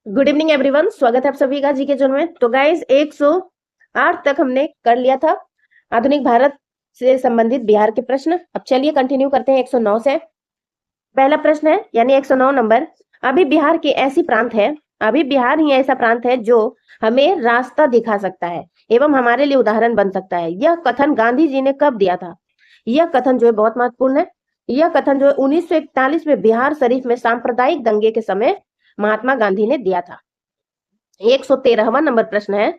Good evening everyone, स्वागत है आप सभी का जीके जोन में। तो गाइस 108 तक हमने कर लिया था आधुनिक भारत से संबंधित बिहार के प्रश्न। अब चलिए कंटिन्यू करते हैं 109 से। पहला प्रश्न है यानी 109 नंबर। अभी बिहार ही ऐसा प्रांत है जो हमें रास्ता दिखा सकता है एवं हमारे लिए उदाहरण बन सकता है। यह कथन गांधी जी ने कब दिया था? यह कथन जो है बहुत महत्वपूर्ण है। यह कथन जो है 1941 में बिहार शरीफ में सांप्रदायिक दंगे के समय महात्मा गांधी ने दिया था। 113वां नंबर प्रश्न है।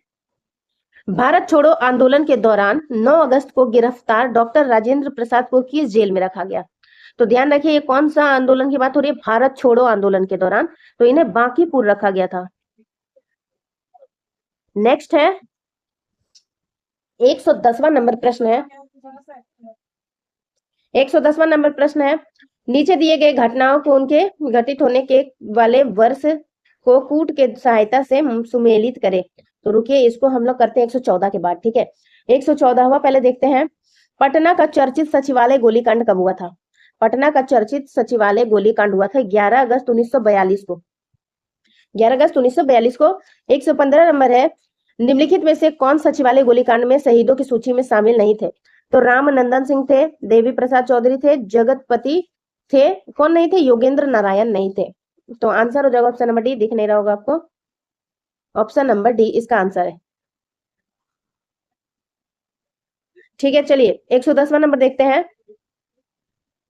भारत छोड़ो आंदोलन के दौरान 9 अगस्त को गिरफ्तार डॉक्टर राजेंद्र प्रसाद को किस जेल में रखा गया? तो ध्यान रखिए, ये कौन सा आंदोलन की बात हो रही है? भारत छोड़ो आंदोलन के दौरान, तो इन्हें बांकीपुर रखा गया था। नेक्स्ट है 110वां नंबर प्रश्न है। 110वां नंबर प्रश्न है। नीचे दिए गए घटनाओं को उनके घटित होने के वाले वर्ष को कूट के सहायता से सुमेलित करें। तो रुकिए, इसको हम लोग करते हैं 114 के बाद, ठीक है। 114वां पहले देखते हैं। पटना का चर्चित सचिवालय गोलीकांड कब हुआ था? पटना का चर्चित सचिवालय गोलीकांड हुआ था 11 अगस्त 1942 को। 11 अगस्त 1942 को। 115 नंबर है। निम्नलिखित में से कौन सचिवालय गोलीकांड में शहीदों की सूची में शामिल नहीं थे? तो रामनंदन सिंह थे, देवी प्रसाद चौधरी थे, जगतपति थे, कौन नहीं थे? योगेंद्र नारायण नहीं थे। तो आंसर हो जाएगा ऑप्शन नंबर डी। दिख नहीं रहा होगा आपको, ऑप्शन नंबर डी इसका आंसर है। ठीक है, चलिए 110वां नंबर देखते हैं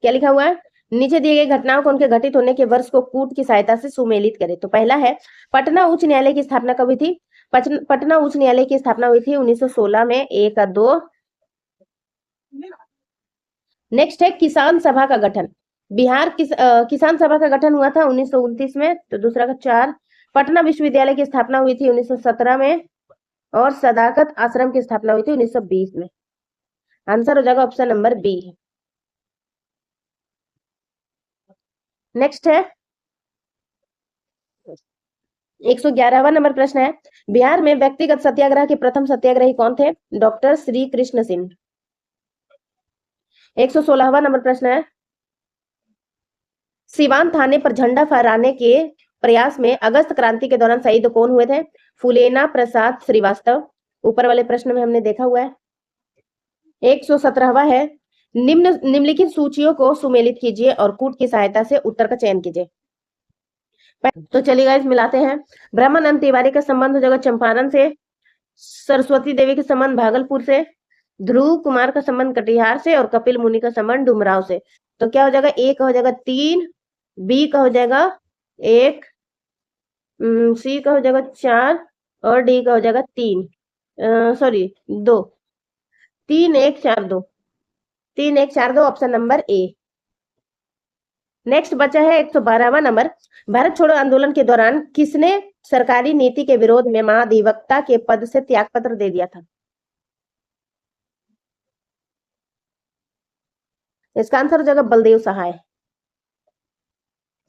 क्या लिखा हुआ है। नीचे दिए गए घटनाओं को उनके घटित होने के वर्ष को कूट की सहायता से सुमेलित करें। तो पहला है, पटना उच्च न्यायालय की स्थापना कब हुई थी? पटना उच्च न्यायालय की स्थापना हुई थी 1916 में, 1 और 2। नेक्स्ट है किसान सभा का गठन। किसान सभा का गठन हुआ था 1929 में, तो दूसरा का 4। पटना विश्वविद्यालय की स्थापना हुई थी 1917 में, और सदाकत आश्रम की स्थापना हुई थी 1920 में। आंसर हो जाएगा ऑप्शन नंबर बी। नेक्स्ट है 111वां नंबर प्रश्न है। बिहार में व्यक्तिगत सत्याग्रह के प्रथम सत्याग्रही कौन थे? डॉक्टर श्री कृष्ण सिंह। 116वां नंबर प्रश्न है। सिवान थाने पर झंडा फहराने के प्रयास में अगस्त क्रांति के दौरान शहीद कौन हुए थे? फूलेना प्रसाद श्रीवास्तव। ऊपर वाले प्रश्न में हमने देखा हुआ है। 117वां है। निम्नलिखित सूचियों को सुमेलित कीजिए और कूट की सहायता से उत्तर का चयन कीजिए। तो चलिए गाइस मिलाते हैं। ब्रह्मानंद तिवारी का संबंध हो जाएगा चंपारण से, सरस्वती देवी का संबंध भागलपुर से, ध्रुव कुमार का संबंध कटिहार से, और कपिल मुनि का संबंध डुमराव से। तो क्या हो जाएगा? ए का हो जाएगा 3, बी का हो जाएगा 1, सी का हो जाएगा 4, और डी का हो जाएगा 3, sorry 2। 3 1 4 2, 3 1 4 2, option number A. Next बचा है 112वां नंबर। भारत छोड़ो आंदोलन के दौरान किसने सरकारी नीति के विरोध में महाधिवक्ता के पद से त्यागपत्र दे दिया था? इसका आंसर हो जाएगा बलदेव सहाय।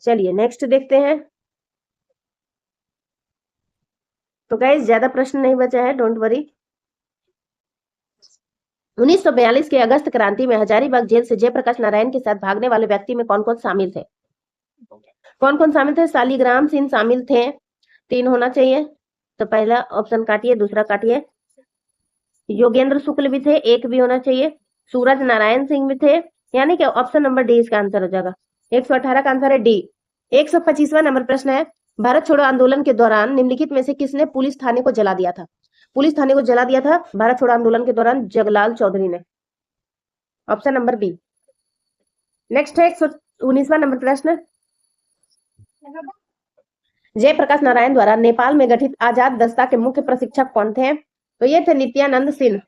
चलिए नेक्स्ट देखते हैं। तो गाइस ज्यादा प्रश्न नहीं बचा है, डोंट वरी। 1942 के अगस्त क्रांति में हजारीबाग जेल से जयप्रकाश नारायण के साथ भागने वाले व्यक्ति में कौन कौन शामिल थे? कौन कौन शामिल थे? शालिग्राम सिंह शामिल थे, 3 होना चाहिए। तो पहला ऑप्शन काटिए, दूसरा काटिए। योगेंद्र शुक्ल भी थे, 1 भी होना चाहिए। सूरज नारायण सिंह भी थे, यानी कि ऑप्शन नंबर डी इसका आंसर हो जाएगा। 118 का आंसर है डी। 125वां नंबर प्रश्न है। भारत छोड़ो आंदोलन के दौरान निम्नलिखित में से किसने पुलिस थाने को जला दिया था? पुलिस थाने को जला दिया था भारत छोड़ो आंदोलन के दौरान जगलाल चौधरी ने। Option number B. नेक्स्ट है 119वां नंबर प्रश्न। जयप्रकाश नारायण द्वारा नेपाल में गठित आजाद दस्ता के मुख्य प्रशिक्षक कौन थे? तो ये थे नित्यानंद सिंह।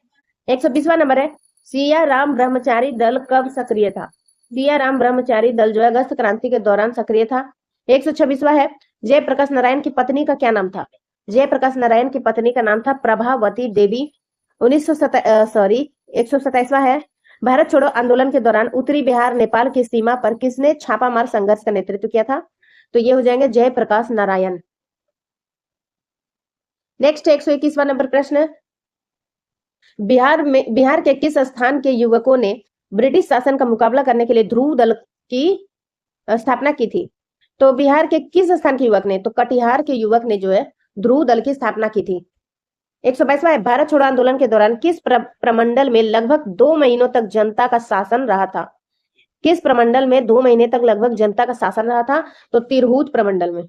120वां नंबर है। सिया राम ब्रह्मचारी दल कब सक्रिय था? सिया राम ब्रह्मचारी दल जो है अगस्त क्रांति के दौरान सक्रिय था। 126वां है। जयप्रकाश नारायण की पत्नी का क्या नाम था? जयप्रकाश नारायण की पत्नी का नाम था प्रभावती देवी। 127वां है। भारत छोड़ो आंदोलन के दौरान उत्तरी बिहार नेपाल की सीमा पर किसने छापामार संघर्ष का नेतृत्व किया था? तो ये हो जाएंगे जयप्रकाश नारायण। नेक्स्ट 121वां नंबर प्रश्न। बिहार के किस स्थान के युवकों ने ब्रिटिश शासन का मुकाबला करने के लिए ध्रुव दल की स्थापना की थी? तो बिहार के किस स्थान के युवक ने, तो कटिहार के युवक ने जो है ध्रुव दल की स्थापना की थी। 122वां है, भारत छोड़ो आंदोलन के दौरान किस प्रमंडल में लगभग 2 महीनों तक जनता का शासन रहा था। किस प्रमंडल में 2 महीने तक लगभग जनता का शासन रहा था, तो तिरहुत प्रमंडल में।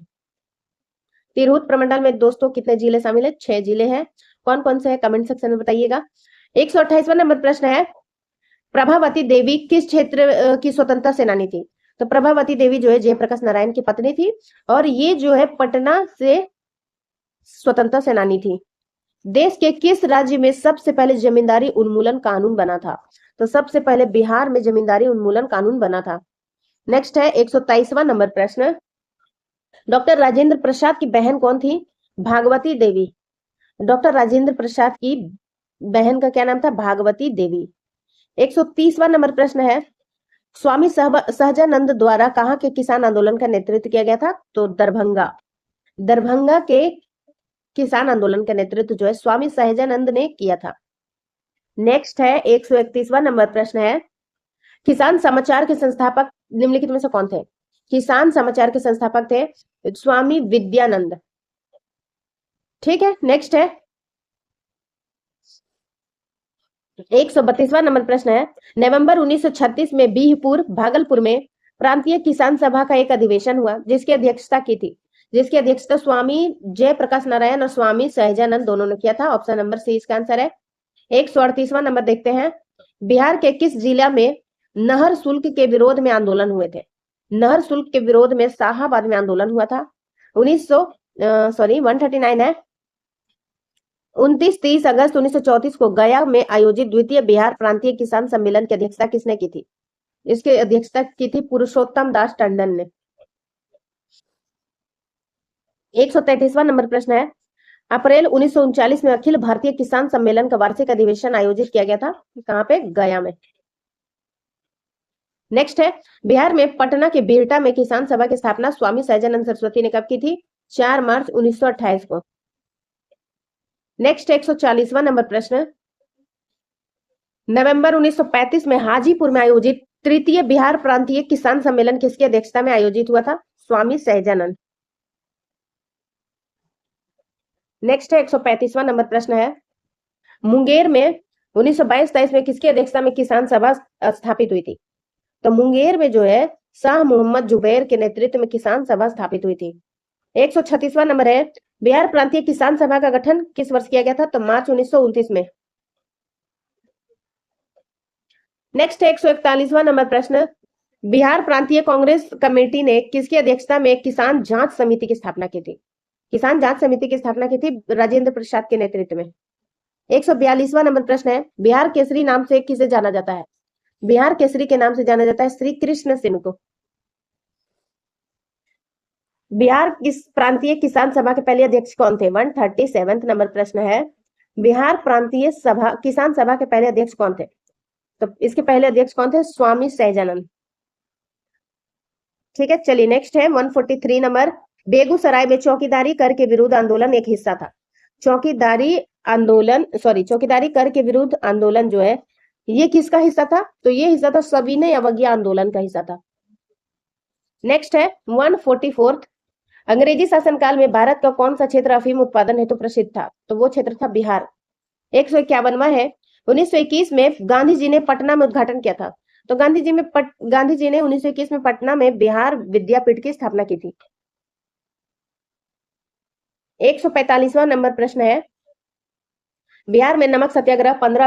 तिरहुत प्रमंडल में दोस्तों कितने जिले शामिल है, 6 जिले हैं। कौन कौन से है कमेंट सेक्शन में बताइएगा। 128वां नंबर प्रश्न है, प्रभावती देवी किस क्षेत्र की स्वतंत्रता सेनानी थी। तो प्रभावती देवी जो है जयप्रकाश नारायण की पत्नी थी और ये जो है पटना से स्वतंत्रता सेनानी थी। देश के किस राज्य में सबसे पहले जमींदारी उन्मूलन कानून बना था, तो सबसे पहले बिहार में जमींदारी उन्मूलन कानून बना था। नेक्स्ट है 123वां नंबर प्रश्न, डॉक्टर राजेंद्र प्रसाद की बहन कौन थी, भागवती देवी। डॉक्टर राजेंद्र प्रसाद की बहन का क्या नाम था, भागवती देवी। 130वां नंबर प्रश्न है, स्वामी सहजानंद द्वारा कहाँ के किसान आंदोलन का नेतृत्व किया गया था, तो दरभंगा। दरभंगा के किसान आंदोलन का नेतृत्व जो है स्वामी सहजानंद ने किया था। नेक्स्ट है 131वां नंबर प्रश्न है, किसान समाचार के संस्थापक निम्नलिखित में से कौन थे। किसान समाचार के संस्थापक थे स्वामी विद्यानंद। ठीक है, नेक्स्ट है 132वां नंबर प्रश्न है, नवंबर 1936 में बिहपुर भागलपुर में प्रांतीय किसान सभा का एक अधिवेशन हुआ जिसकी अध्यक्षता की थी। जिसकी अध्यक्षता स्वामी जयप्रकाश नारायण और स्वामी सहजानंद दोनों ने किया था। ऑप्शन नंबर सी इसका आंसर है। 138वां नंबर देखते हैं, बिहार के किस जिला में नहर शुल्क के विरोध में आंदोलन हुए थे। नहर शुल्क के विरोध में शाहाबाद में आंदोलन हुआ था। 139 है, 29-30 अगस्त 1934 को गया में आयोजित द्वितीय बिहार प्रांतीय किसान सम्मेलन की अध्यक्षता किसने की थी। इसकी अध्यक्षता की थी पुरुषोत्तम दास टंडन ने। 133वां नंबर प्रश्न है, अप्रैल 1939 में अखिल भारतीय किसान सम्मेलन का वार्षिक अधिवेशन आयोजित किया गया था, कहां पे, गया में। नेक्स्ट है, बिहार में पटना के बिहटा में किसान सभा की स्थापना स्वामी सहजानंद सरस्वती ने कब की थी, 4 मार्च 1928 को। नेक्स्ट 140वां नंबर प्रश्न, नवंबर 1935 में हाजीपुर में आयोजित तृतीय बिहार प्रांतीय किसान सम्मेलन किसकी अध्यक्षता में आयोजित हुआ था, स्वामी सहजानंद। नेक्स्ट है 135वां नंबर प्रश्न है, मुंगेर में 1922-23 में किसकी अध्यक्षता में किसान सभा स्थापित हुई थी। तो मुंगेर में जो है शाह मोहम्मद जुबैर के नेतृत्व में किसान सभा स्थापित हुई थी। 136वां नंबर है, बिहार प्रांतीय किसान सभा का गठन किस वर्ष किया गया था, तो मार्च 1929 में। नेक्स्ट है 141वां नंबर प्रश्न, बिहार प्रांतीय कांग्रेस कमेटी ने किसकी अध्यक्षता में किसान जांच समिति की स्थापना की थी। किसान जांच समिति की स्थापना की थी राजेंद्र प्रसाद के नेतृत्व में। 142वां नंबर प्रश्न है, बिहार केसरी नाम से किसे जाना जाता है। बिहार केसरी के नाम से जाना जाता है श्री कृष्ण सिंह को। बिहार किस प्रांतीय किसान सभा के पहले अध्यक्ष कौन थे, 137वां नंबर प्रश्न है, बिहार प्रांतीय सभा किसान सभा के पहले अध्यक्ष कौन थे। तो इसके पहले अध्यक्ष कौन थे, स्वामी सहजानंद। ठीक है, चलिए नेक्स्ट है 143 नंबर, बेगूसराय में चौकीदारी कर के विरुद्ध आंदोलन एक हिस्सा था। चौकीदारी कर के विरुद्ध आंदोलन जो है ये किसका हिस्सा था, तो ये हिस्सा था सविनय अवज्ञा आंदोलन का हिस्सा था। नेक्स्ट है 144, अंग्रेजी शासनकाल में भारत का कौन सा क्षेत्र अफीम उत्पादन हेतु प्रसिद्ध था, तो वो क्षेत्र था बिहार। 151वां है, 1921 में गांधी जी ने पटना में उद्घाटन किया था। तो गांधी जी ने 1921 में पटना में बिहार विद्यापीठ की स्थापना की थी। 145वां नंबर प्रश्न है, बिहार में नमक सत्याग्रह 15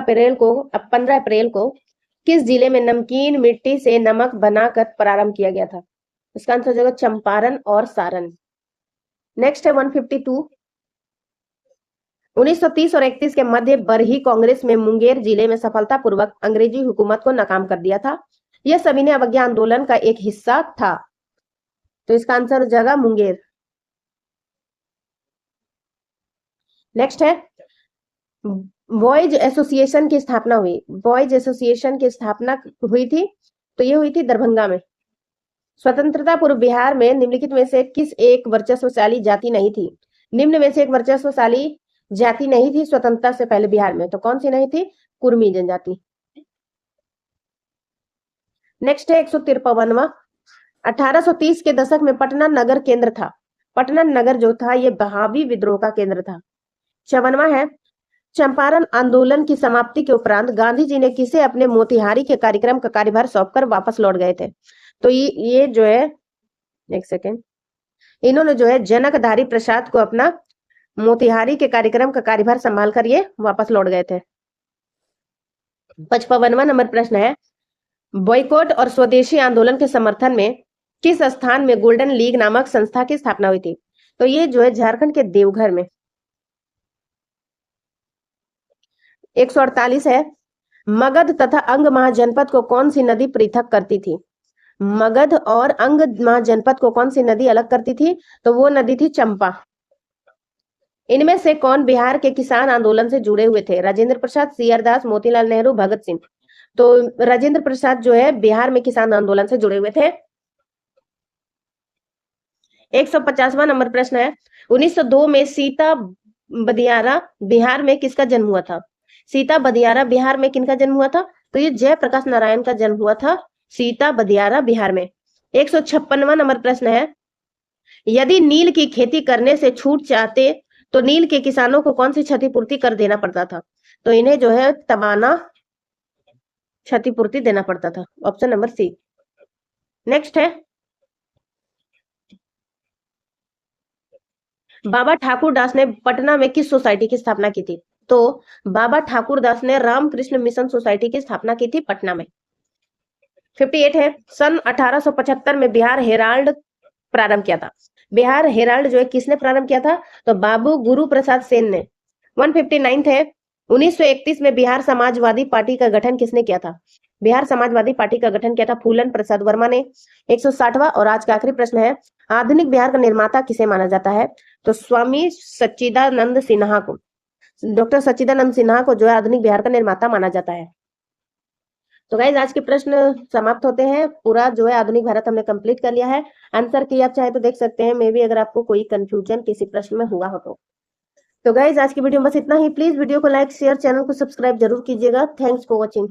अप्रैल को किस जिले में नमकीन मिट्टी से नमक बनाकर प्रारंभ किया गया था। इसका आंसर होगा चंपारण और सारण। नेक्स्ट है 152, 1930 और 31 के मध्य बरही कांग्रेस में मुंगेर जिले में सफलतापूर्वक अंग्रेजी हुकूमत को नाकाम कर दिया था। यह सविनय अवज्ञा आंदोलन का एक हिस्सा था। तो इसका आंसर हो जाएगा मुंगेर। नेक्स्ट है, बॉयज एसोसिएशन की स्थापना हुई। बॉयज एसोसिएशन की स्थापना हुई थी, तो ये हुई थी दरभंगा में। स्वतंत्रता पूर्व बिहार में निम्नलिखित में से किस एक वर्चस्वशाली जाति नहीं थी। निम्न में से एक वर्चस्वशाली जाति नहीं थी स्वतंत्रता से पहले बिहार में, तो कौन सी नहीं थी, कुर्मी जनजाति। नेक्स्ट है 153वां, 1830 के दशक में पटना नगर केंद्र था। पटना नगर जो था ये बहावी विद्रोह का केंद्र था। 54वां है, चंपारण आंदोलन की समाप्ति के उपरांत गांधी जी ने किसे अपने मोतिहारी के कार्यक्रम का कार्यभार सौंपकर वापस लौट गए थे? तो ये जो है, एक सेकेंड, इन्होंने जो है जनकधारी प्रसाद को अपना मोतिहारी के कार्यक्रम का कार्यभार संभाल कर ये वापस लौट गए थे। 55वां नंबर प्रश्न है, बॉयकॉट और स्वदेशी आंदोलन के समर्थन में किस स्थान में गोल्डन लीग नामक संस्था की स्थापना हुई थी? तो ये जो है झारखंड के देवघर में। 148 है, मगध तथा अंग महाजनपद को कौन सी नदी पृथक करती थी? मगध और अंग महाजनपद को कौन सी नदी अलग करती थी? तो वो नदी थी चंपा। इनमें से कौन बिहार के किसान आंदोलन से जुड़े हुए थे? राजेंद्र प्रसाद, सी.आर. दास, मोतीलाल नेहरू, भगत सिंह। तो राजेंद्र प्रसाद जो है बिहार में किसान आंदोलन से जुड़े हुए थे। 150वां नंबर प्रश्न है, 1902 में सीता बदियारा बिहार में किसका जन्म हुआ था? सीता बदियारा बिहार में किनका जन्म हुआ था? तो ये जयप्रकाश नारायण का जन्म हुआ था सीता बदियारा बिहार में। 156वां नंबर प्रश्न है, यदि नील की खेती करने से छूट चाहते तो नील के किसानों को कौन सी क्षतिपूर्ति कर देना पड़ता था? तो इन्हें जो है तबाना क्षतिपूर्ति देना पड़ता था। Option number C. नेक्स्ट है, बाबा ठाकुर दास ने पटना में किस सोसाइटी की स्थापना की थी? तो बाबा ठाकुर दास ने रामकृष्ण मिशन सोसाइटी की स्थापना की थी पटना में। 58 है, सन 1875 में बिहार हेराल्ड प्रारंभ किया था। बिहार हेराल्ड जो है किसने प्रारंभ किया था? तो बाबू गुरु प्रसाद सेन ने। 159 है, 1931 में बिहार समाजवादी पार्टी का गठन किसने किया था? बिहार समाजवादी पार्टी का गठन किया था फूलन प्रसाद वर्मा ने। 160वां और आज का आखिरी प्रश्न है, आधुनिक बिहार का निर्माता किसे माना जाता है? तो स्वामी सच्चिदानंद सिन्हा को, डॉक्टर सच्चिदानंद सिन्हा को जो है आधुनिक बिहार का निर्माता माना जाता है। तो गाइज आज के प्रश्न समाप्त होते हैं। पूरा जो है आधुनिक भारत हमने कंप्लीट कर लिया है। आंसर की आप चाहे तो देख सकते हैं, मे भी अगर आपको कोई कंफ्यूजन किसी प्रश्न में हुआ हो तो गाइज आज की वीडियो में बस इतना ही। प्लीज वीडियो को लाइक शेयर, चैनल को सब्सक्राइब जरूर कीजिएगा। Thanks for watching.